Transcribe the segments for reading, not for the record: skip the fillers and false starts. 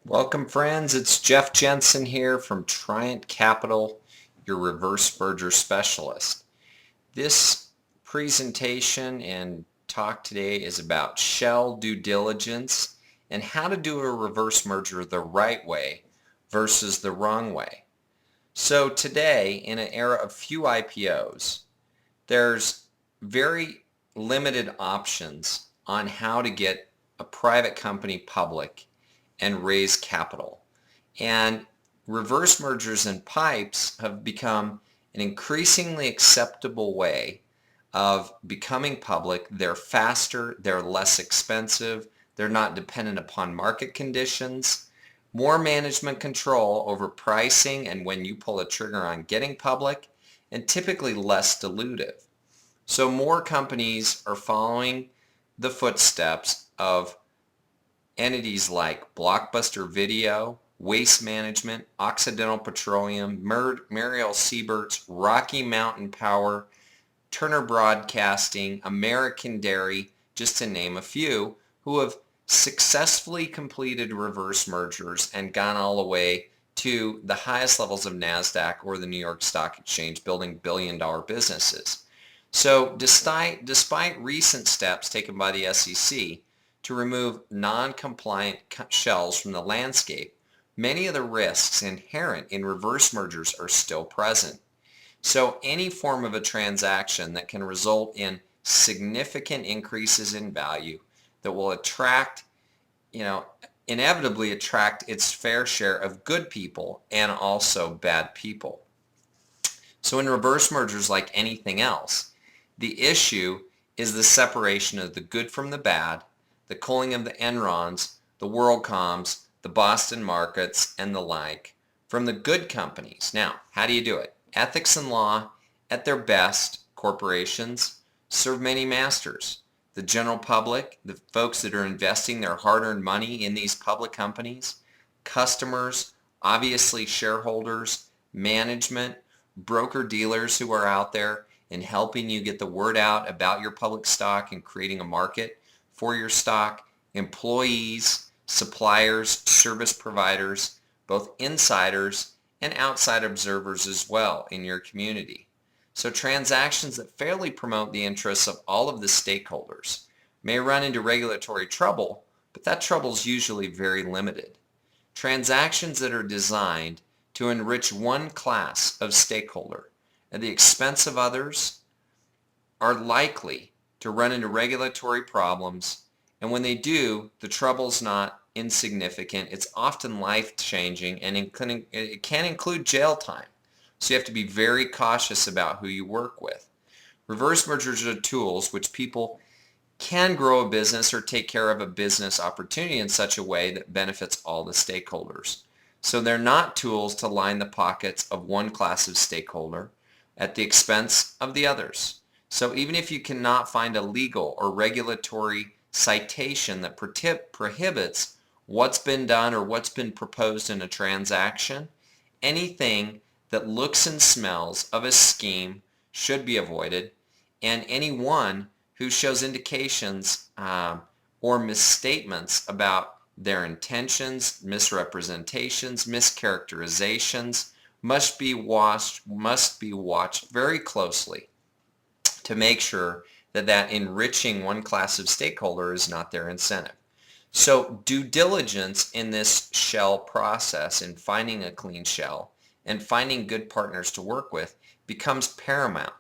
Welcome friends, it's Jeff Jenson here from Triant Capital, your reverse merger specialist. This presentation and talk today is about shell due diligence and how to do a reverse merger the right way versus the wrong way. So today, in an era of few IPOs, there's very limited options on how to get a private company public and raise capital. And reverse mergers and pipes have become an increasingly acceptable way of becoming public. They're faster, they're less expensive, they're not dependent upon market conditions, more management control over pricing and when you pull a trigger on getting public, and typically less dilutive. So more companies are following the footsteps of entities like Blockbuster Video, Waste Management, Occidental Petroleum, Muriel Siebert's, Rocky Mountain Power, Turner Broadcasting, American Dairy, just to name a few, who have successfully completed reverse mergers and gone all the way to the highest levels of NASDAQ or the New York Stock Exchange, building billion-dollar businesses. So despite recent steps taken by the SEC to remove non-compliant shells from the landscape, many of the risks inherent in reverse mergers are still present. So any form of a transaction that can result in significant increases in value that will inevitably attract its fair share of good people and also bad people. So in reverse mergers, like anything else, the issue is the separation of the good from the bad, the culling of the Enrons, the WorldComs, the Boston Markets, and the like, from the good companies. Now, how do you do it? Ethics and law, at their best, corporations serve many masters. The general public, the folks that are investing their hard-earned money in these public companies, customers, obviously shareholders, management, broker-dealers who are out there and helping you get the word out about your public stock and creating a market for your stock, employees, suppliers, service providers, both insiders and outside observers as well in your community. So transactions that fairly promote the interests of all of the stakeholders may run into regulatory trouble, but that trouble is usually very limited. Transactions that are designed to enrich one class of stakeholder at the expense of others are likely to run into regulatory problems, and when they do, the trouble's not insignificant. It's often life-changing, and it can include jail time. So you have to be very cautious about who you work with. Reverse mergers are tools which people can grow a business or take care of a business opportunity in such a way that benefits all the stakeholders. So they're not tools to line the pockets of one class of stakeholder at the expense of the others. So even if you cannot find a legal or regulatory citation that prohibits what's been done or what's been proposed in a transaction, anything that looks and smells of a scheme should be avoided, and anyone who shows indications or misstatements about their intentions, misrepresentations, mischaracterizations must be watched very closely to make sure that enriching one class of stakeholder is not their incentive. So due diligence in this shell process, in finding a clean shell and finding good partners to work with, becomes paramount.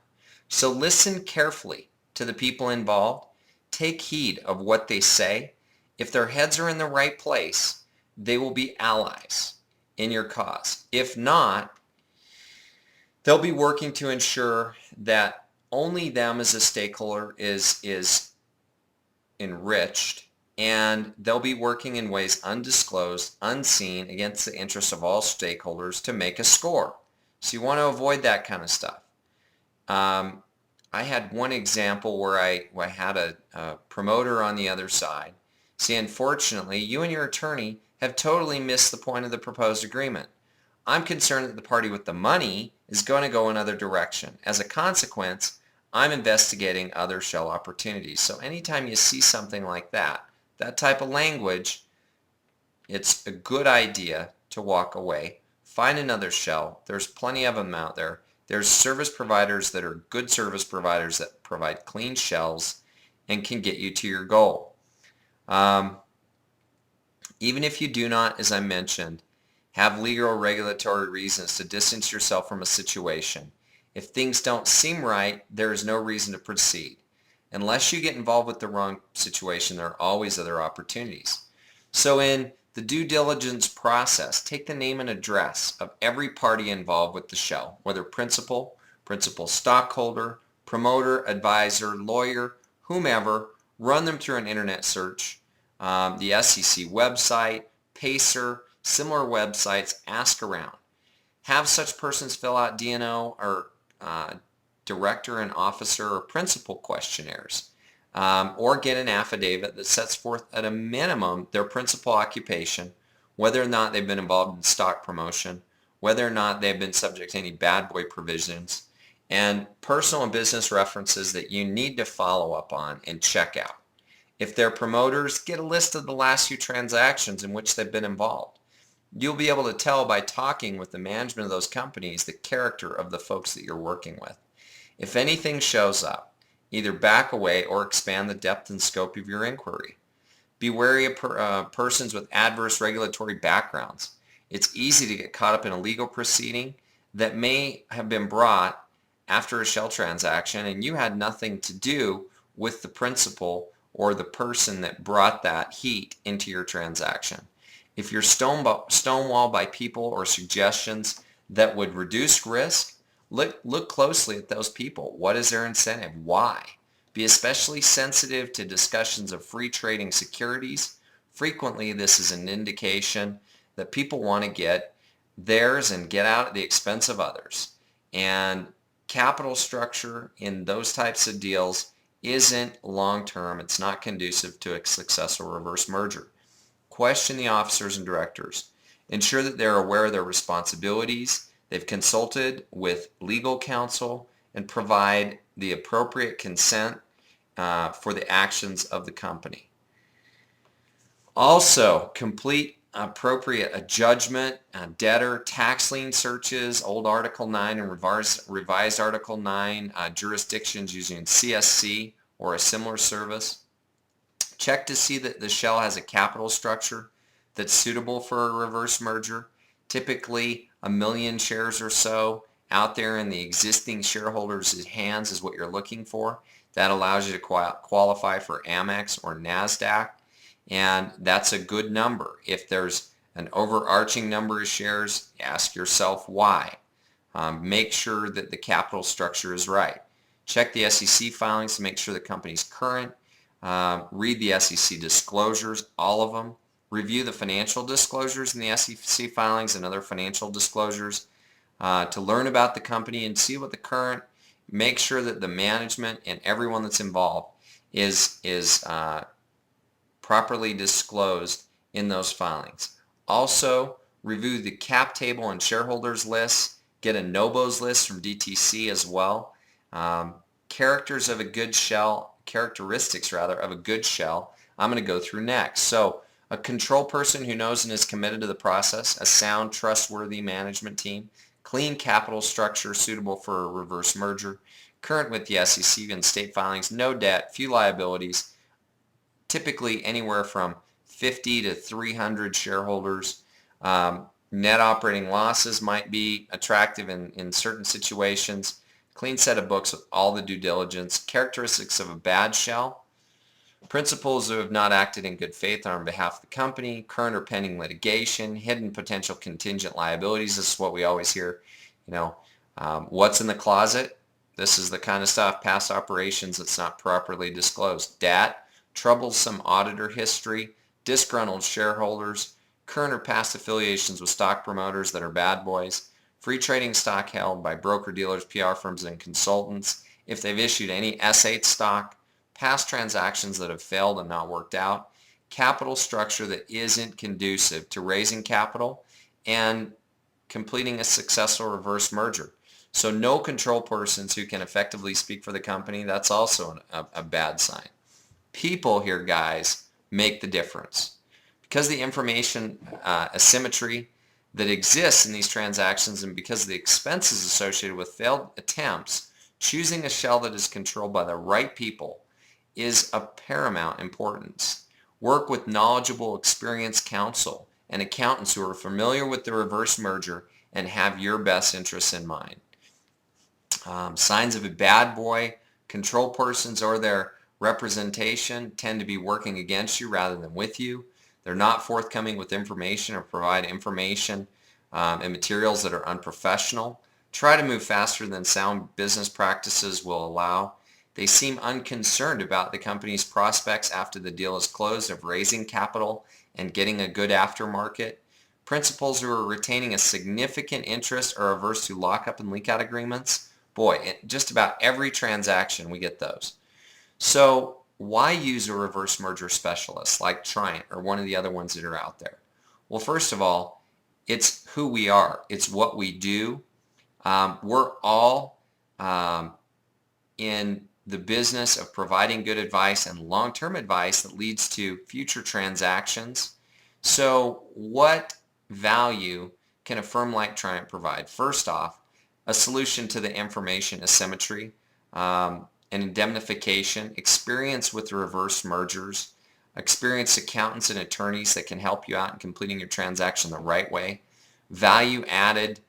So listen carefully to the people involved. Take heed of what they say. If their heads are in the right place, they will be allies in your cause. If not, they'll be working to ensure that only them as a stakeholder is enriched, and they'll be working in ways undisclosed, unseen, against the interests of all stakeholders to make a score. So you want to avoid that kind of stuff. I had one example where I had a promoter on the other side. See, unfortunately, you and your attorney have totally missed the point of the proposed agreement. I'm concerned that the party with the money is going to go another direction. As a consequence, I'm investigating other shell opportunities. So anytime you see something like that type of language, it's a good idea to walk away. Find another shell. There's plenty of them out there. There's service providers that are good service providers that provide clean shells and can get you to your goal. Even if you do not, as I mentioned, have legal or regulatory reasons to distance yourself from a situation, if things don't seem right, there is no reason to proceed. Unless you get involved with the wrong situation, there are always other opportunities. So in the due diligence process, take the name and address of every party involved with the shell, whether principal stockholder, promoter, advisor, lawyer, whomever. Run them through an internet search, the SEC website, Pacer, similar websites. Ask around. Have such persons fill out D&O or director and officer or principal questionnaires, or get an affidavit that sets forth at a minimum their principal occupation, whether or not they've been involved in stock promotion, whether or not they've been subject to any bad boy provisions, and personal and business references that you need to follow up on and check out. If they're promoters, get a list of the last few transactions in which they've been involved. You'll be able to tell by talking with the management of those companies the character of the folks that you're working with. If anything shows up, either back away or expand the depth and scope of your inquiry. Be wary of persons with adverse regulatory backgrounds. It's easy to get caught up in a legal proceeding that may have been brought after a shell transaction and you had nothing to do with the principal or the person that brought that heat into your transaction. If you're stonewalled by people or suggestions that would reduce risk, look closely at those people. What is their incentive? Why? Be especially sensitive to discussions of free trading securities. Frequently, this is an indication that people want to get theirs and get out at the expense of others. And capital structure in those types of deals isn't long-term. It's not conducive to a successful reverse merger. Question the officers and directors. Ensure that they're aware of their responsibilities. They've consulted with legal counsel and provide the appropriate consent for the actions of the company. Also, complete appropriate adjudgment, debtor, tax lien searches, old Article 9 and revised Article 9 jurisdictions using CSC or a similar service. Check to see that the shell has a capital structure that's suitable for a reverse merger. Typically, 1 million shares or so out there in the existing shareholders' hands is what you're looking for. That allows you to qualify for Amex or NASDAQ, and that's a good number. If there's an overarching number of shares, ask yourself why. Make sure that the capital structure is right. Check the SEC filings to make sure the company's current. Read the SEC disclosures, all of them. Review the financial disclosures in the SEC filings and other financial disclosures to learn about the company and see what the current. Make sure that the management and everyone that's involved is properly disclosed in those filings. Also, review the cap table and shareholders lists. Get a NOBOs list from DTC as well. Characteristics of a good shell, I'm going to go through next. So, a control person who knows and is committed to the process, a sound, trustworthy management team, clean capital structure suitable for a reverse merger, current with the SEC and state filings, no debt, few liabilities, typically anywhere from 50 to 300 shareholders. Net operating losses might be attractive in certain situations. Clean set of books with all the due diligence. Characteristics of a bad shell. Principals who have not acted in good faith on behalf of the company, current or pending litigation, hidden potential contingent liabilities. This is what we always hear. What's in the closet? This is the kind of stuff, past operations that's not properly disclosed. Debt, troublesome auditor history, disgruntled shareholders, current or past affiliations with stock promoters that are bad boys, free trading stock held by broker-dealers, PR firms, and consultants. If they've issued any S8 stock, past transactions that have failed and not worked out, capital structure that isn't conducive to raising capital, and completing a successful reverse merger. So no control persons who can effectively speak for the company, that's also a bad sign. People here, guys, make the difference. Because the information asymmetry that exists in these transactions and because of the expenses associated with failed attempts, choosing a shell that is controlled by the right people is of paramount importance. Work with knowledgeable, experienced counsel and accountants who are familiar with the reverse merger and have your best interests in mind. Signs of a bad boy, control persons or their representation tend to be working against you rather than with you. They're not forthcoming with information or provide information and materials that are unprofessional. Try to move faster than sound business practices will allow. They seem unconcerned about the company's prospects after the deal is closed of raising capital and getting a good aftermarket. Principals who are retaining a significant interest are averse to lockup and leak-out agreements. Boy, in just about every transaction we get those. So why use a reverse merger specialist like Triant or one of the other ones that are out there? Well, first of all, it's who we are. It's what we do. We're all in the business of providing good advice and long-term advice that leads to future transactions. So what value can a firm like Triant provide? First off, a solution to the information asymmetry, an indemnification, experience with reverse mergers, experienced accountants and attorneys that can help you out in completing your transaction the right way, value added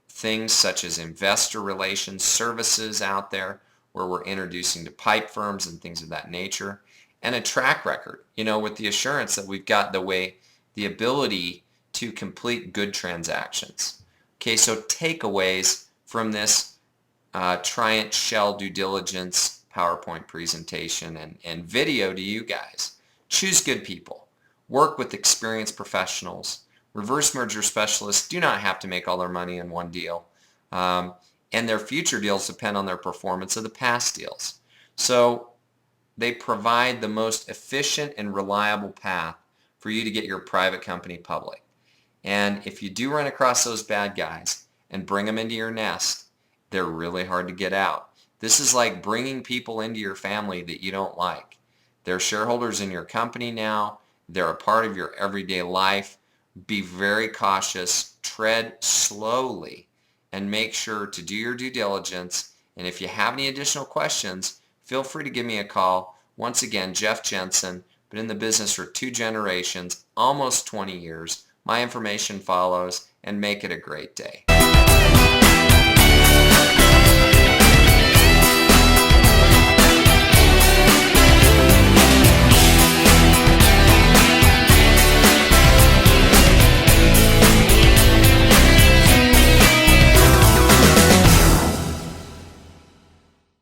things such as investor relations services out there where we're introducing to pipe firms and things of that nature, and a track record, with the assurance that we've got the ability to complete good transactions. Okay, so takeaways from this Triant Shell due diligence PowerPoint presentation and video to you guys. Choose good people. Work with experienced professionals. Reverse merger specialists do not have to make all their money in one deal. And their future deals depend on their performance of the past deals. So they provide the most efficient and reliable path for you to get your private company public. And if you do run across those bad guys and bring them into your nest, they're really hard to get out. This is like bringing people into your family that you don't like. They're shareholders in your company now. They're a part of your everyday life. Be very cautious. Tread slowly and make sure to do your due diligence. And if you have any additional questions, feel free to give me a call. Once again, Jeff Jenson, been in the business for 2 generations, almost 20 years. My information follows, and make it a great day.